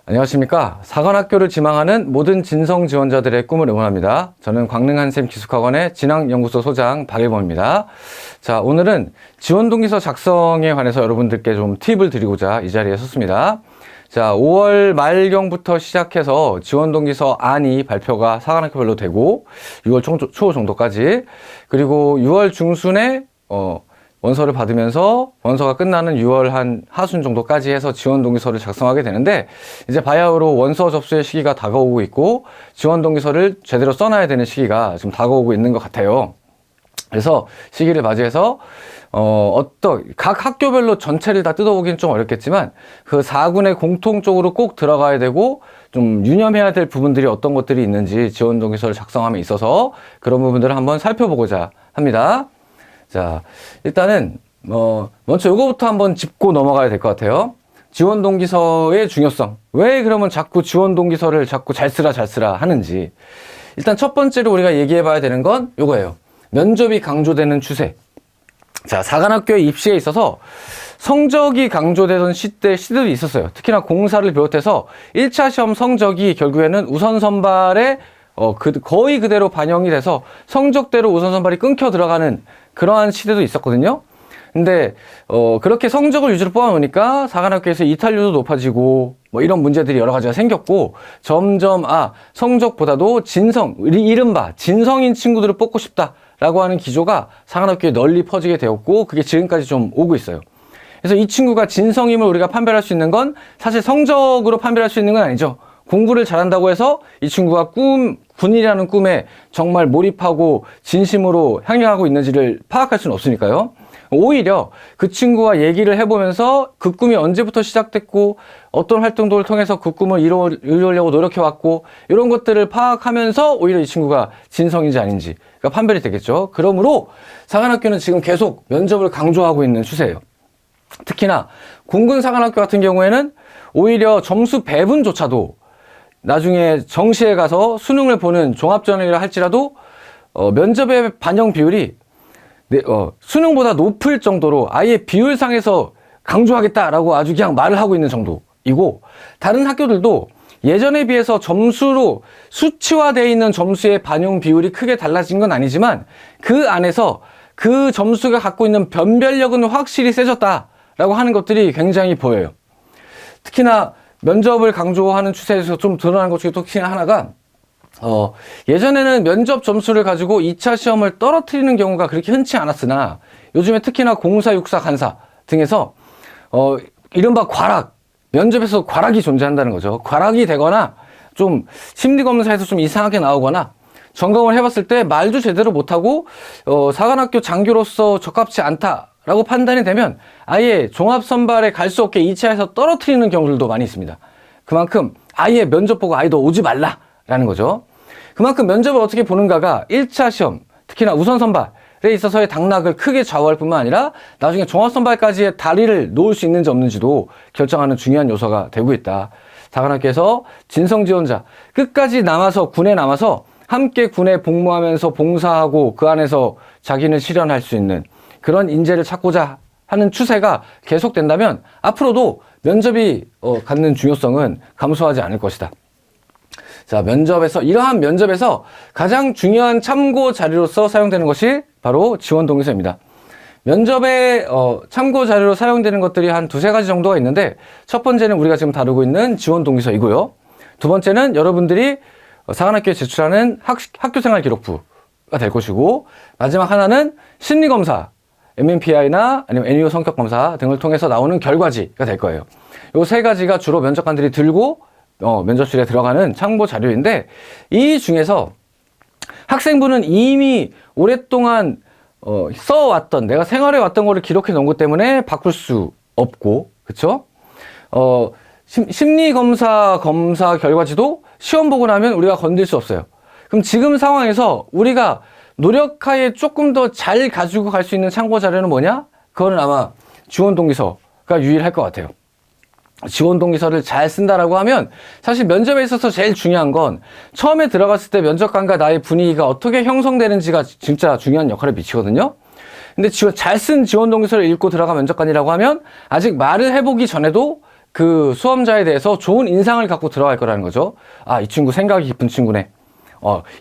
안녕하십니까. 사관학교를 지망하는 모든 진성 지원자들의 꿈을 응원합니다. 저는 광릉한샘 기숙학원의 진학연구소 소장 박일범입니다. 자, 오늘은 지원동기서 작성에 관해서 여러분들께 좀 팁을 드리고자 이 자리에 섰습니다. 자, 5월 말경부터 시작해서 지원동기서 안이 발표가 사관학교별로 되고 6월 초 정도까지, 그리고 6월 중순에 원서를 받으면서 원서가 끝나는 6월 한 하순 정도까지 해서 지원 동기서를 작성하게 되는데, 이제 바야흐로 원서 접수의 시기가 다가오고 있고 지원 동기서를 제대로 써놔야 되는 시기가 지금 다가오고 있는 것 같아요. 그래서 시기를 맞이해서 각 학교별로 전체를 다 뜯어보기는 좀 어렵겠지만 그 4군에 공통적으로 꼭 들어가야 되고 좀 유념해야 될 부분들이 어떤 것들이 있는지 지원 동기서를 작성함에 있어서 그런 부분들을 한번 살펴보고자 합니다. 자, 일단은 먼저 이거부터 한번 짚고 넘어가야 될 것 같아요. 지원 동기서의 중요성. 왜 그러면 자꾸 지원 동기서를 자꾸 잘 쓰라 하는지. 일단 첫 번째로 우리가 얘기해 봐야 되는 건 이거예요. 면접이 강조되는 추세. 자, 사관학교에 입시에 있어서 성적이 강조되던 시들이 있었어요. 특히나 공사를 비롯해서 1차 시험 성적이 결국에는 우선 선발에 거의 그대로 반영이 돼서 성적대로 우선 선발이 끊겨 들어가는 그러한 시대도 있었거든요. 근데 그렇게 성적을 위주로 뽑아놓으니까 사관학교에서 이탈률도 높아지고 뭐 이런 문제들이 여러 가지가 생겼고, 점점 성적보다도 이른바 진성인 친구들을 뽑고 싶다라고 하는 기조가 사관학교에 널리 퍼지게 되었고, 그게 지금까지 좀 오고 있어요. 그래서 이 친구가 진성임을 우리가 판별할 수 있는 건 사실 성적으로 판별할 수 있는 건 아니죠. 공부를 잘한다고 해서 이 친구가 군이라는 꿈에 정말 몰입하고 진심으로 향유하고 있는지를 파악할 수는 없으니까요. 오히려 그 친구와 얘기를 해보면서 그 꿈이 언제부터 시작됐고 어떤 활동들을 통해서 그 꿈을 이루려고 노력해왔고 이런 것들을 파악하면서 오히려 이 친구가 진성인지 아닌지가 판별이 되겠죠. 그러므로 사관학교는 지금 계속 면접을 강조하고 있는 추세예요. 특히나 공군 사관학교 같은 경우에는 오히려 점수 배분조차도 나중에 정시에 가서 수능을 보는 종합전형이라 할지라도 면접의 반영 비율이 수능보다 높을 정도로 아예 비율상에서 강조하겠다라고 아주 그냥 말을 하고 있는 정도이고, 다른 학교들도 예전에 비해서 점수로 수치화되어 있는 점수의 반영 비율이 크게 달라진 건 아니지만 그 안에서 그 점수가 갖고 있는 변별력은 확실히 세졌다라고 하는 것들이 굉장히 보여요. 특히나 면접을 강조하는 추세에서 좀 드러나는 것 중에 또 하나가 예전에는 면접 점수를 가지고 2차 시험을 떨어뜨리는 경우가 그렇게 흔치 않았으나 요즘에 특히나 공사, 육사, 간사 등에서 이른바 면접에서 과락이 존재한다는 거죠. 과락이 되거나 좀 심리검사에서 좀 이상하게 나오거나 점검을 해봤을 때 말도 제대로 못하고 사관학교 장교로서 적합치 않다 라고 판단이 되면 아예 종합선발에 갈 수 없게 2차에서 떨어뜨리는 경우들도 많이 있습니다. 그만큼 아예 면접 보고 아예 너 오지 말라라는 거죠. 그만큼 면접을 어떻게 보는가가 1차 시험, 특히나 우선선발에 있어서의 당락을 크게 좌우할 뿐만 아니라 나중에 종합선발까지의 다리를 놓을 수 있는지 없는지도 결정하는 중요한 요소가 되고 있다. 사관학교에서 진성지원자, 끝까지 군에 남아서 함께 군에 복무하면서 봉사하고 그 안에서 자기는 실현할 수 있는 그런 인재를 찾고자 하는 추세가 계속된다면 앞으로도 면접이 갖는 중요성은 감소하지 않을 것이다. 자, 이러한 면접에서 가장 중요한 참고 자료로서 사용되는 것이 바로 지원 동기서입니다. 면접에 참고 자료로 사용되는 것들이 한 두세 가지 정도가 있는데, 첫 번째는 우리가 지금 다루고 있는 지원 동기서이고요. 두 번째는 여러분들이 사관학교에 제출하는 학교생활 기록부가 될 것이고, 마지막 하나는 심리검사, MMPI나 아니면 NEO 성격검사 등을 통해서 나오는 결과지가 될 거예요. 이 세 가지가 주로 면접관들이 들고 면접실에 들어가는 참고 자료인데, 이 중에서 학생부는 이미 오랫동안 써왔던, 내가 생활해왔던 거를 기록해 놓은 것 때문에 바꿀 수 없고, 그쵸? 심리검사 결과지도 시험 보고 나면 우리가 건들 수 없어요. 그럼 지금 상황에서 우리가 노력하에 조금 더 잘 가지고 갈 수 있는 참고 자료는 뭐냐? 그거는 아마 지원 동기서가 유일할 것 같아요. 지원 동기서를 잘 쓴다라고 하면 사실 면접에 있어서 제일 중요한 건 처음에 들어갔을 때 면접관과 나의 분위기가 어떻게 형성되는지가 진짜 중요한 역할을 미치거든요. 근데 잘 쓴 지원 동기서를 읽고 들어간 면접관이라고 하면 아직 말을 해보기 전에도 그 수험자에 대해서 좋은 인상을 갖고 들어갈 거라는 거죠. 아, 이 친구 생각이 깊은 친구네.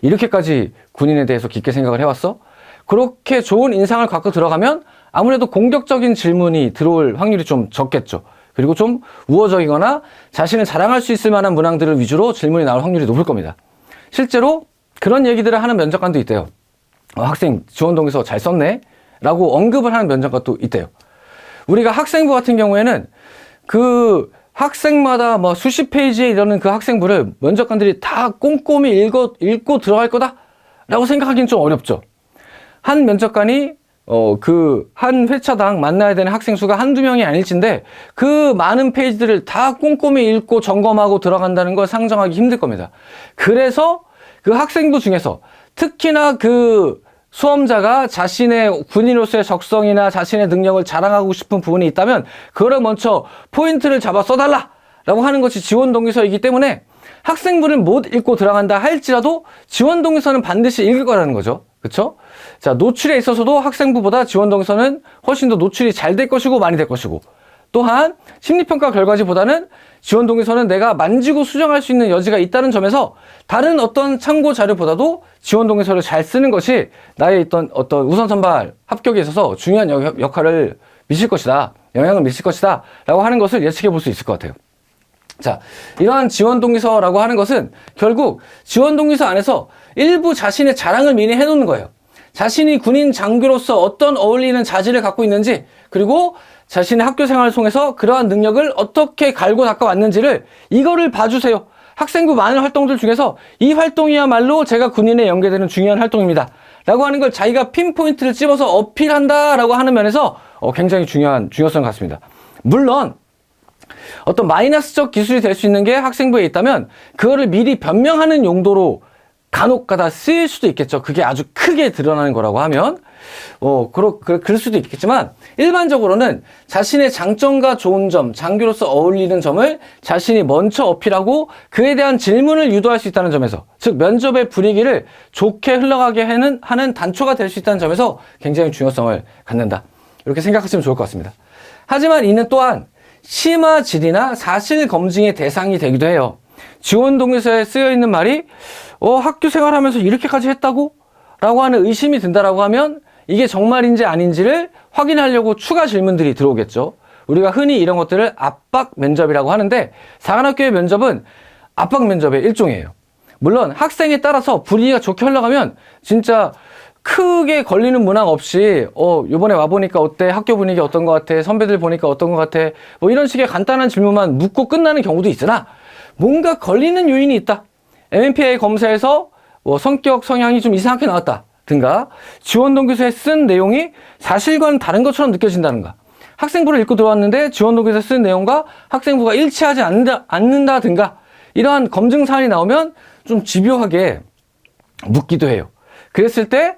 이렇게까지 군인에 대해서 깊게 생각을 해왔어? 그렇게 좋은 인상을 갖고 들어가면 아무래도 공격적인 질문이 들어올 확률이 좀 적겠죠. 그리고 좀 우호적이거나 자신을 자랑할 수 있을 만한 문항들을 위주로 질문이 나올 확률이 높을 겁니다. 실제로 그런 얘기들을 하는 면접관도 있대요. 학생 지원동의서 잘 썼네? 라고 언급을 하는 면접관도 있대요. 우리가 학생부 같은 경우에는 그 학생마다 뭐 수십 페이지에 이르는 그 학생부를 면접관들이 다 꼼꼼히 읽고 들어갈 거다? 라고 생각하기는 좀 어렵죠. 한 면접관이 그 한 회차당 만나야 되는 학생 수가 한두 명이 아닐진데 그 많은 페이지들을 다 꼼꼼히 읽고 점검하고 들어간다는 걸 상정하기 힘들 겁니다. 그래서 그 학생부 중에서 특히나 그 수험자가 자신의 군인으로서의 적성이나 자신의 능력을 자랑하고 싶은 부분이 있다면 그거를 먼저 포인트를 잡아 써달라 라고 하는 것이 지원 동의서이기 때문에 학생부를 못 읽고 들어간다 할지라도 지원 동의서는 반드시 읽을 거라는 거죠. 그렇죠? 자, 노출에 있어서도 학생부보다 지원 동의서는 훨씬 더 노출이 잘 될 것이고 많이 될 것이고, 또한 심리평가 결과지보다는 지원 동의서는 내가 만지고 수정할 수 있는 여지가 있다는 점에서 다른 어떤 참고 자료보다도 지원 동의서를 잘 쓰는 것이 나의 어떤 우선 선발 합격에 있어서 중요한 역할을 미칠 것이다, 영향을 미칠 것이다 라고 하는 것을 예측해 볼 수 있을 것 같아요. 자, 이러한 지원 동의서라고 하는 것은 결국 지원 동의서 안에서 일부 자신의 자랑을 미리 해놓는 거예요. 자신이 군인 장교로서 어떤 어울리는 자질을 갖고 있는지, 그리고 자신의 학교 생활을 통해서 그러한 능력을 어떻게 갈고 닦아왔는지를 이거를 봐주세요. 학생부 많은 활동들 중에서 이 활동이야말로 제가 군인에 연계되는 중요한 활동입니다 라고 하는 걸 자기가 핀포인트를 찝어서 어필한다 라고 하는 면에서 굉장히 중요성을 갖습니다. 물론 어떤 마이너스적 기술이 될 수 있는 게 학생부에 있다면 그거를 미리 변명하는 용도로 간혹가다 쓰일 수도 있겠죠. 그게 아주 크게 드러나는 거라고 하면 그럴 수도 있겠지만, 일반적으로는 자신의 장점과 좋은 점, 장교로서 어울리는 점을 자신이 먼저 어필하고 그에 대한 질문을 유도할 수 있다는 점에서, 즉 면접의 분위기를 좋게 흘러가게 하는 단초가 될 수 있다는 점에서 굉장히 중요성을 갖는다, 이렇게 생각하시면 좋을 것 같습니다. 하지만 이는 또한 심화 질의나 사실 검증의 대상이 되기도 해요. 지원 동의서에 쓰여 있는 말이 학교 생활하면서 이렇게까지 했다고? 라고 하는 의심이 든다라고 하면 이게 정말인지 아닌지를 확인하려고 추가 질문들이 들어오겠죠. 우리가 흔히 이런 것들을 압박 면접이라고 하는데, 사관학교의 면접은 압박 면접의 일종이에요. 물론 학생에 따라서 분위기가 좋게 흘러가면 진짜 크게 걸리는 문항 없이 요번에 와보니까 어때? 학교 분위기 어떤 것 같아? 선배들 보니까 어떤 것 같아? 뭐 이런 식의 간단한 질문만 묻고 끝나는 경우도 있으나, 뭔가 걸리는 요인이 있다. MMPI 검사에서 성격 성향이 좀 이상하게 나왔다 든가, 지원 동기서에 쓴 내용이 사실과는 다른 것처럼 느껴진다든가, 학생부를 읽고 들어왔는데 지원 동기서에 쓴 내용과 학생부가 일치하지 않는다든가, 이러한 검증 사안이 나오면 좀 집요하게 묻기도 해요. 그랬을 때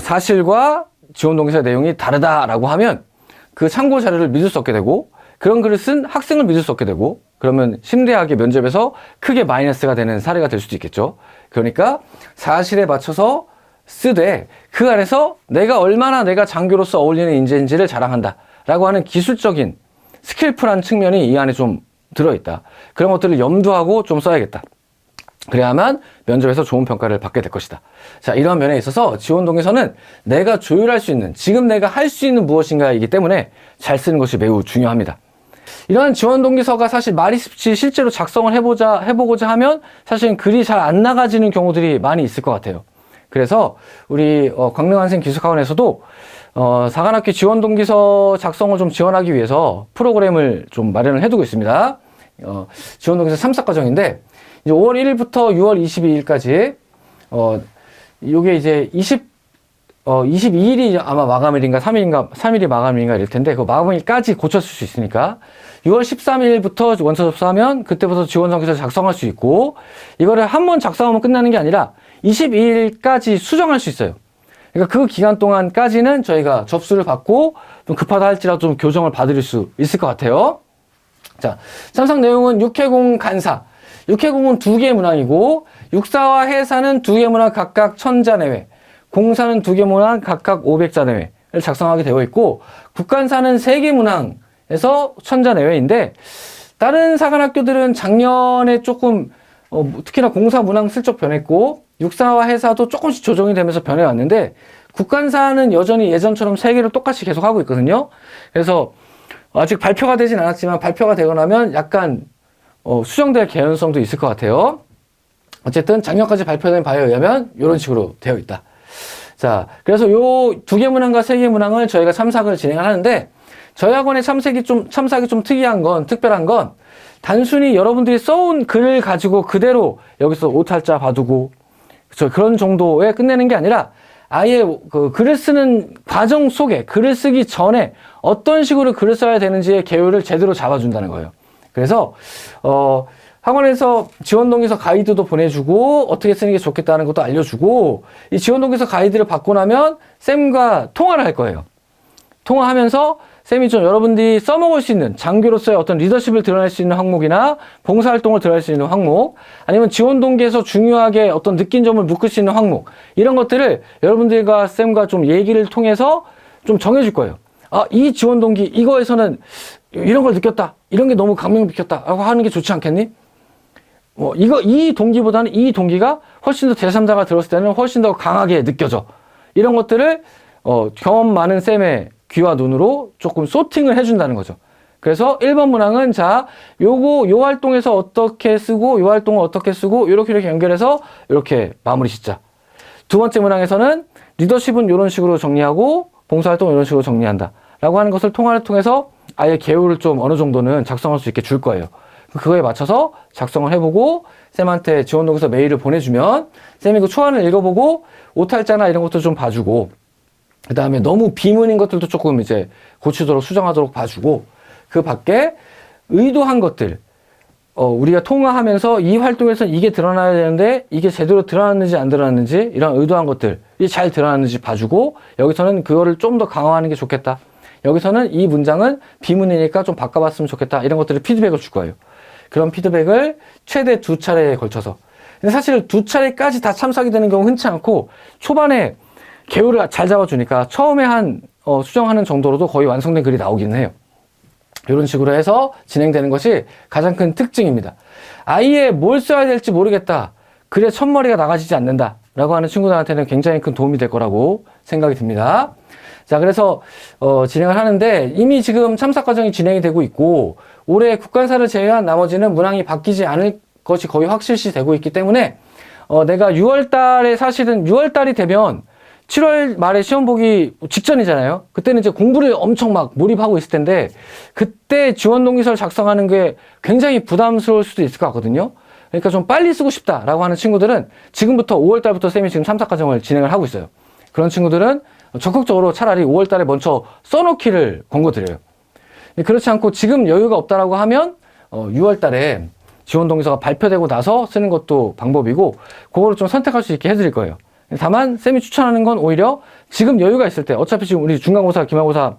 사실과 지원 동기서 내용이 다르다라고 하면 그 참고 자료를 믿을 수 없게 되고, 그런 글을 쓴 학생을 믿을 수 없게 되고, 그러면 심대하게 면접에서 크게 마이너스가 되는 사례가 될 수도 있겠죠. 그러니까 사실에 맞춰서 쓰되 그 안에서 내가 얼마나 내가 장교로서 어울리는 인재인지를 자랑한다 라고 하는 기술적인 스킬풀한 측면이 이 안에 좀 들어있다. 그런 것들을 염두하고 좀 써야겠다. 그래야만 면접에서 좋은 평가를 받게 될 것이다. 자, 이러한 면에 있어서 지원 동의서는 내가 조율할 수 있는, 지금 내가 할 수 있는 무엇인가이기 때문에 잘 쓰는 것이 매우 중요합니다. 이러한 지원 동기서가 사실 말이습지 실제로 작성을 해보고자 하면 사실은 글이 잘 안 나가지는 경우들이 많이 있을 것 같아요. 그래서 우리 광릉한생 기숙학원에서도 사관학교 지원 동기서 작성을 좀 지원하기 위해서 프로그램을 좀 마련을 해두고 있습니다. 지원 동기서 3사 과정인데 이제 5월 1일부터 6월 22일까지 요게 이제 22일이 아마 마감일인가 3일이 마감일인가 이럴 텐데, 그 마감일까지 고쳤을 수 있으니까 6월 13일부터 원서 접수하면 그때부터 지원 동기서 작성할 수 있고, 이거를 한 번 작성하면 끝나는 게 아니라 22일까지 수정할 수 있어요. 그러니까 그 기간 동안까지는 저희가 접수를 받고 좀 급하다 할지라도 좀 교정을 받을 수 있을 것 같아요. 자, 참석 내용은 육해공 간사, 육해공은 2개의 문항이고, 육사와 해사는 2개의 문항 각각 1000자 내외, 공사는 2개 문항 각각 500자 내외를 작성하게 되어 있고, 국간사는 3개 문항에서 1000자 내외인데, 다른 사관학교들은 작년에 조금 특히나 공사 문항 슬쩍 변했고 육사와 해사도 조금씩 조정이 되면서 변해왔는데 국간사는 여전히 예전처럼 3개를 똑같이 계속 하고 있거든요. 그래서 아직 발표가 되진 않았지만 발표가 되고 나면 약간 수정될 개연성도 있을 것 같아요. 어쨌든 작년까지 발표된 바에 의하면 이런 식으로 되어 있다. 자, 그래서 요 2개 문항과 3개 문항을 저희가 참삭을 진행하는데 저희 학원의 참삭이 좀 특별한 건 단순히 여러분들이 써온 글을 가지고 그대로 여기서 오탈자 봐두고 그런 정도에 끝내는 게 아니라 아예 그 글을 쓰는 과정 속에 글을 쓰기 전에 어떤 식으로 글을 써야 되는지의 계율을 제대로 잡아준다는 거예요. 그래서 학원에서 지원동기서 가이드도 보내주고 어떻게 쓰는 게 좋겠다는 것도 알려주고 이 지원동기서 가이드를 받고 나면 쌤과 통화를 할 거예요. 통화하면서 쌤이 좀 여러분들이 써먹을 수 있는 장교로서의 어떤 리더십을 드러낼 수 있는 항목이나 봉사활동을 드러낼 수 있는 항목 아니면 지원동기에서 중요하게 어떤 느낀 점을 묶을 수 있는 항목 이런 것들을 여러분들과 쌤과 좀 얘기를 통해서 좀 정해줄 거예요. 아, 이 지원동기 이거에서는 이런 걸 느꼈다. 이런 게 너무 감명 깊었다. 라고 하는 게 좋지 않겠니? 이 동기보다는 이 동기가 훨씬 더 제3자가 들었을 때는 훨씬 더 강하게 느껴져. 이런 것들을 경험 많은 쌤의 귀와 눈으로 조금 소팅을 해준다는 거죠. 그래서 1번 문항은 자, 요 활동에서 어떻게 쓰고, 요 활동을 어떻게 쓰고, 이렇게 연결해서 이렇게 마무리 짓자. 2번째 문항에서는 리더십은 이런 식으로 정리하고, 봉사활동은 이런 식으로 정리한다. 라고 하는 것을 통화를 통해서 아예 계율을 좀 어느 정도는 작성할 수 있게 줄 거예요. 그거에 맞춰서 작성을 해보고, 쌤한테 지원동에서 메일을 보내주면, 쌤이 그 초안을 읽어보고, 오탈자나 이런 것도 좀 봐주고, 그 다음에 너무 비문인 것들도 조금 이제 고치도록 수정하도록 봐주고 그 밖에 의도한 것들 우리가 통화하면서 이 활동에서 이게 드러나야 되는데 이게 제대로 드러났는지 안 드러났는지 이런 의도한 것들이 잘 드러났는지 봐주고 여기서는 그거를 좀 더 강화하는 게 좋겠다. 여기서는 이 문장은 비문이니까 좀 바꿔봤으면 좋겠다. 이런 것들을 피드백을 줄 거예요. 그런 피드백을 최대 2차례에 걸쳐서 근데 사실 2차례까지 다 참석이 되는 경우 흔치 않고 초반에 계율을 잘 잡아주니까 처음에 수정하는 정도로도 거의 완성된 글이 나오기는 해요. 이런 식으로 해서 진행되는 것이 가장 큰 특징입니다. 아예 뭘 써야 될지 모르겠다. 글의 첫머리가 나가지지 않는다. 라고 하는 친구들한테는 굉장히 큰 도움이 될 거라고 생각이 듭니다. 자, 그래서 진행을 하는데 이미 지금 참석 과정이 진행이 되고 있고 올해 국간사를 제외한 나머지는 문항이 바뀌지 않을 것이 거의 확실시 되고 있기 때문에 내가 6월 달에 사실은 6월 달이 되면 7월 말에 시험 보기 직전이잖아요. 그때는 이제 공부를 엄청 막 몰입하고 있을 텐데 그때 지원 동기서를 작성하는 게 굉장히 부담스러울 수도 있을 것 같거든요. 그러니까 좀 빨리 쓰고 싶다라고 하는 친구들은 지금부터 5월 달부터 쌤이 지금 참석 과정을 진행을 하고 있어요. 그런 친구들은 적극적으로 차라리 5월 달에 먼저 써놓기를 권고드려요. 그렇지 않고 지금 여유가 없다라고 하면 6월 달에 지원 동기서가 발표되고 나서 쓰는 것도 방법이고 그거를 좀 선택할 수 있게 해드릴 거예요. 다만 쌤이 추천하는 건 오히려 지금 여유가 있을 때 어차피 지금 우리 중간고사, 기말고사,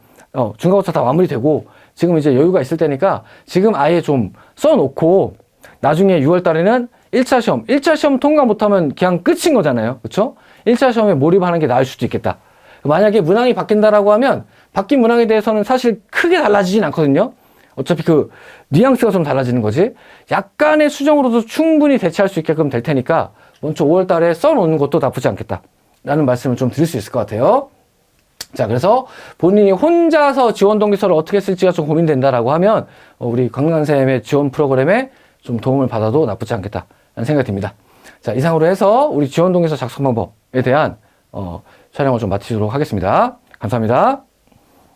중간고사 다 마무리되고 지금 이제 여유가 있을 때니까 지금 아예 좀 써놓고 나중에 6월 달에는 1차 시험 통과 못하면 그냥 끝인 거잖아요. 그쵸? 1차 시험에 몰입하는 게 나을 수도 있겠다. 만약에 문항이 바뀐다라고 하면 바뀐 문항에 대해서는 사실 크게 달라지진 않거든요. 어차피 그 뉘앙스가 좀 달라지는 거지. 약간의 수정으로도 충분히 대체할 수 있게끔 될 테니까 먼저 5월 달에 써놓는 것도 나쁘지 않겠다 라는 말씀을 좀 드릴 수 있을 것 같아요. 자, 그래서 본인이 혼자서 지원 동기서를 어떻게 쓸지가 좀 고민된다라고 하면 우리 강남쌤의 지원 프로그램에 좀 도움을 받아도 나쁘지 않겠다 라는 생각이 듭니다. 자, 이상으로 해서 우리 지원 동기서 작성 방법에 대한 촬영을 좀 마치도록 하겠습니다. 감사합니다.